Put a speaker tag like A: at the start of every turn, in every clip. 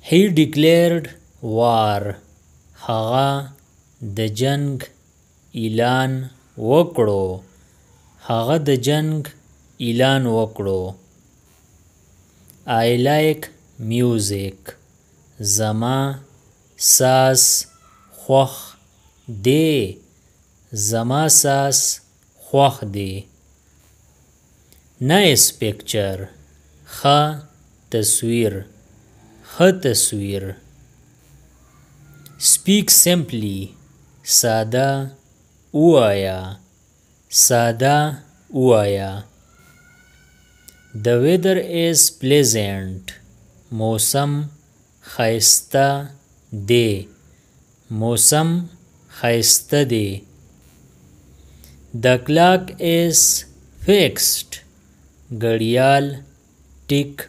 A: He declared war. هغه د جنگ اعلان وکړو. هغه د جنگ اعلان وکړو. I like music. زما ساز خوښ دی. زما ساز خوښ دی. Nice picture. ښه تصویر. ښه تصویر. Speak simply. ساده ووایه. ساده ووایه. The weather is pleasant. موسم ښایسته دی. موسم ښایسته دی. The clock is fixed. घड़ियाल ټیک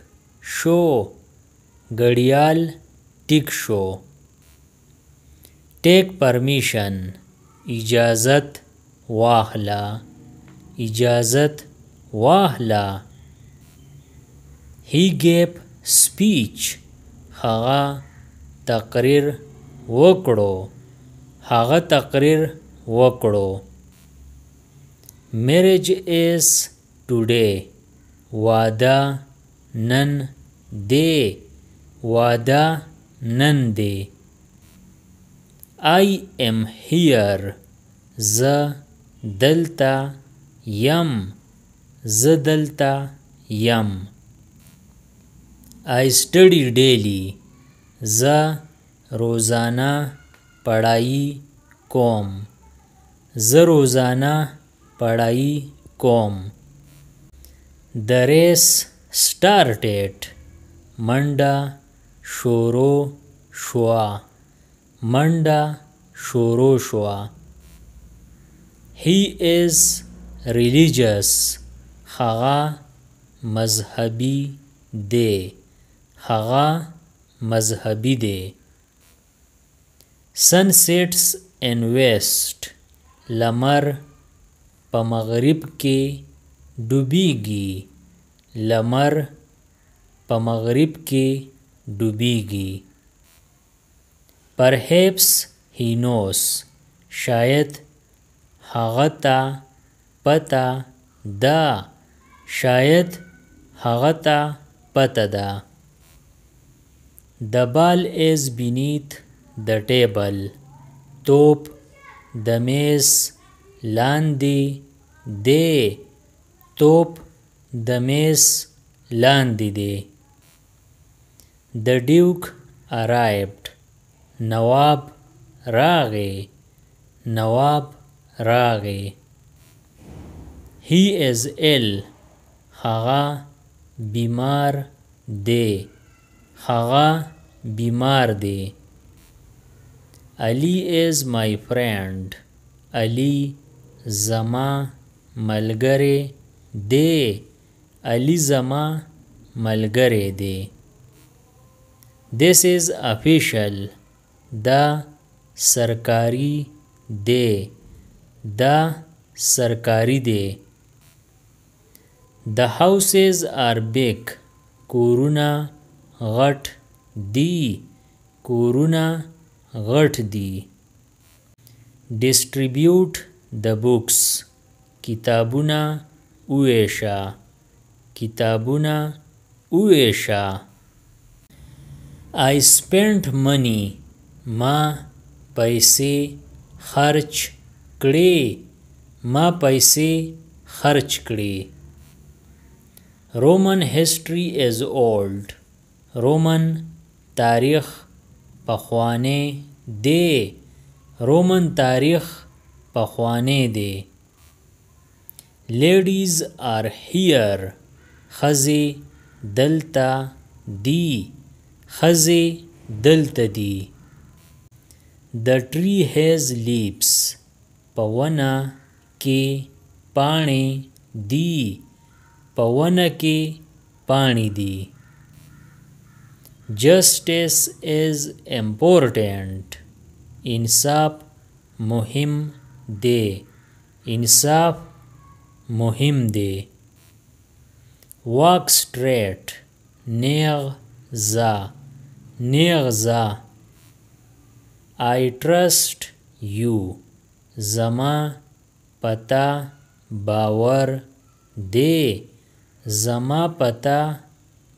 A: شو. घड़ियाल ټیک شو. Take permission. اجازت واخله. اجازت واخله. He gave speech. هغه تقریر وکړو. هغه تقریر وکړو. Marriage is today. واده نن دی. واده نن دی. I am here. زه دلته یم. زه دلته یم. I study daily. زه روزانه پڑھائی کوم. زه روزانه پڑھائی کوم. The race started. منډه شروع شوه. منډه شروع شوه. He is religious. هغه مذهبي دی. هغه مذهبي دی. Sun sets in west. لمر په مغرب کې ډوبیږي. لمر په مغرب کې ډوبیږي. Perhaps he knows. شاید هغه ته پته ده. شاید هغه ته پته ده. The ball is beneath the table. توپ د میز لاندې دی. توپ د میز لاندې دی. The duke arrived. نواب راغی. نواب راغی. He is ill. هغه بیمار دی. هغه بیمار دی. Ali is my friend. Ali زما ملګری دی. Ali زما ملګری دی. This is official. دا سرکاری دی. دا سرکاری دی. The houses are big. کورونه غټ دی. کورونه غټ دی. Distribute the books. کتابونه وویشه. کتابونه وویشه. I spent money. ما پیسې خرچ کړې. ما پیسې خرچ کړې. Roman history is old. رومن تاریخ پخوانی دی. رومن تاریخ پخوانی دی. Ladies are here. ښځې دلته دي. ښځې دلته دي. The tree has leaves. په ونه کې پاڼې دي. په ونه کې پاڼې دي. Justice is important. انصاف مهم دی. انصاف مهم دی. Walk straight. نیغ ځه. نیغزا. I trust you. زما پتا باور دی. زما پتا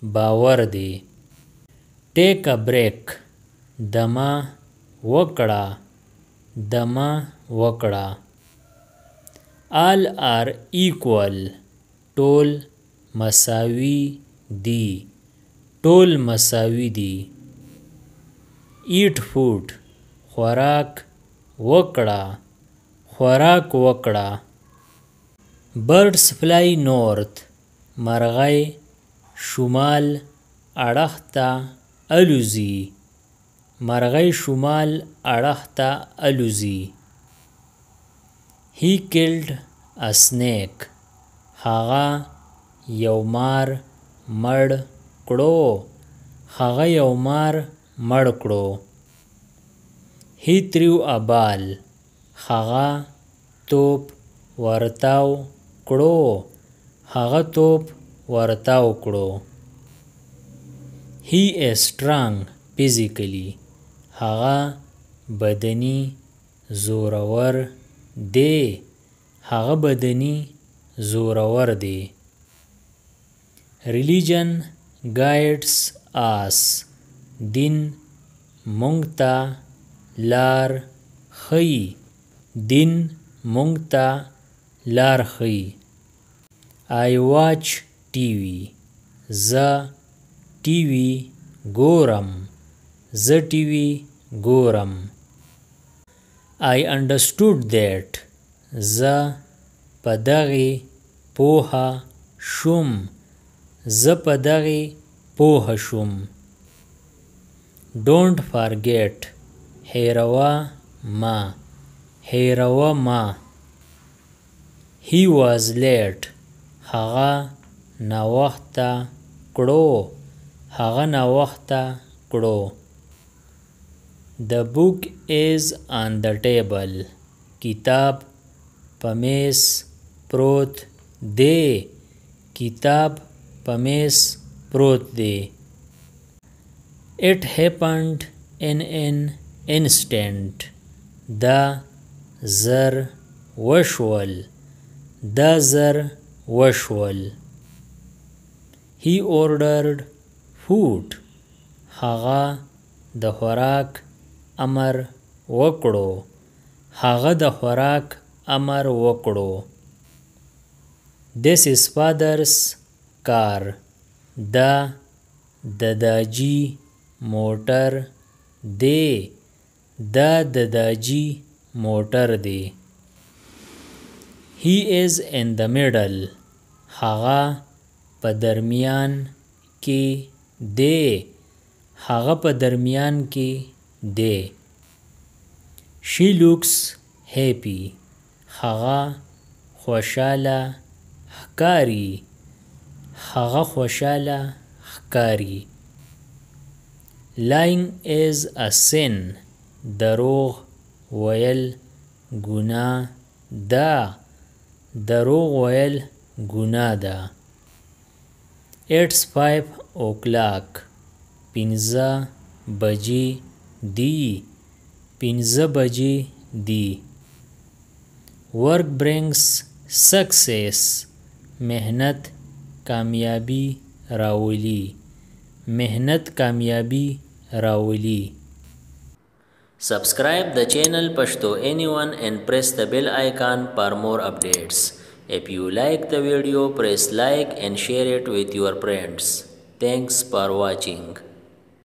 A: باور دی. Take a break. دما وکړه. دما وکړه. All are equal. ټول مساوي دي. ټول مساوي دي. Eat food. خوراک وکړه. خوراک وکړه. Birds fly north. مرغۍ شمال اړخ ته الوزي. مرغۍ شمال اړخ ته الوزي. He killed a snake. هغه یو مار مړ کړو. هغه یو مار مړ کړو. He threw a ball. هغه توپ ورتاو کړو. هغه توپ ورتاو کړو. He is strong physically. هغه بدني زورور دی. هغه بدني زورور دی. Religion guides us. دین مونږ ته لار ښیي. دین مونږ ته لار ښیي. I watch TV. زه TV ګورم. زه TV ګورم. I understood that. زه په دغې پوهه شوم. زه په دغې پوهه شوم. Don't forget. هیروه ما. هیروه ما. He was late. هغه ناوخته کړو. هغه ناوخته کړو. The book is on the table. کتاب په میز پروت دی. کتاب په میز پروت دی. It happened in an instant. دا زر وشول. دا زر وشول. He ordered food. هغه د خوراک امر وکړو. هغه د خوراک امر وکړو. This is father's car. دا د داجی موټر دی. دا د داجی موټر دی. He is in the middle. هغه په درمیان کې دی. هغه په درمیان کې دی. She looks happy. هغه خوشاله ښکاري. هغه خوشاله ښکاري. Lying is a sin. دروغ ویل ګناه ده. دروغ ویل ګناه ده. It's 5 o'clock. پنځه بجې دي. پنځه بجې دي. Work brings success. محنت کامیابی راولي. محنت کامیابی راولي. Subscribe the channel Pashto Anyone and press the bell icon for more updates. If you like the video, press like and share it with your friends. Thanks for watching.